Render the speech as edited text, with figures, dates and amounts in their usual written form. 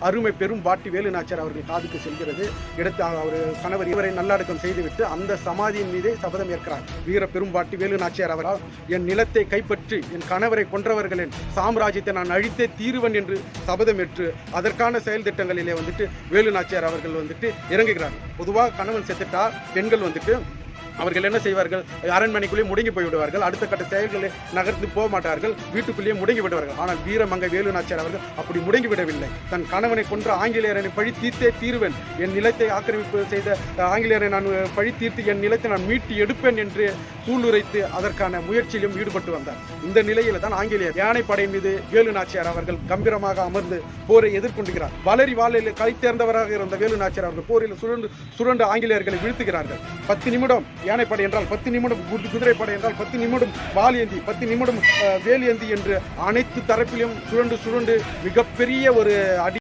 அருமை பெரும் பாட்டி வேலு நாச்சியார் அவர்கள் காதுக்கு செல்கிறது. எடுத்து அவர் கணவர் இவரை நல்லடக்கம் செய்துவிட்டு அந்த சமாதியின் மீதே சபதம் ஏற்கிறார். வீர பெரும் பாட்டி வேலு நாச்சியார் அவரால் என் நிலத்தை கைப்பற்றி என் கணவரை கொன்றவர்களின் சாம்ராஜ்யத்தை நான் அழித்தே தீருவன் என்று சபதம் ஏற்று அதற்கான செயல் திட்டங்களிலே வேலு நாச்சியார் அவர்கள் இறங்குகிறார். பொதுவாக கணவன் செத்துட்டா பெண்கள் அவர்கள் என்ன செய்வார்கள்? அரண்மனைக்குள்ளே முடங்கி போய்விடுவார்கள். அடுத்த கட்ட செயல்களை நகர்ந்து போக மாட்டார்கள், வீட்டுக்குள்ளேயே முடங்கி விடுவார்கள். ஆனால் வீரமங்கை வேலு நாச்சியார் அவர்கள் அப்படி முடங்கி விடவில்லை. தன் கணவனை கொன்ற ஆங்கிலேயரை பழி தீர்த்தே தீருவேன், என் நிலத்தை ஆக்கிரமிப்பு செய்த ஆங்கிலேயரை நான் பழி தீர்த்து என் நிலத்தை நான் மீட்டி எடுப்பேன் என்று சூளுரைத்து அதற்கான முயற்சியிலும் ஈடுபட்டு வந்தார். இந்த நிலையில தான் ஆங்கிலேயர் யானைப்படை மீது வேலு நாச்சியார் அவர்கள் கம்பீரமாக அமர்ந்து போரை எதிர்கொண்டுகிறார். வளரி வாளில் கை தேர்ந்தவராக இருந்த வேலு நாச்சியார் அவர்கள் போரில் சுரண்டு ஆங்கிலேயர்களை வீழ்த்துகிறார்கள். 10 நிமிடம் யானைப்படை என்றால் 10 நிமிடம் குதிரைப்படை என்றால் 10 நிமிடம் வாலியந்தி, 10 நிமிடம் வேலியந்தி என்று அனைத்து தரப்பிலும் சுரண்டு மிகப்பெரிய ஒரு அடி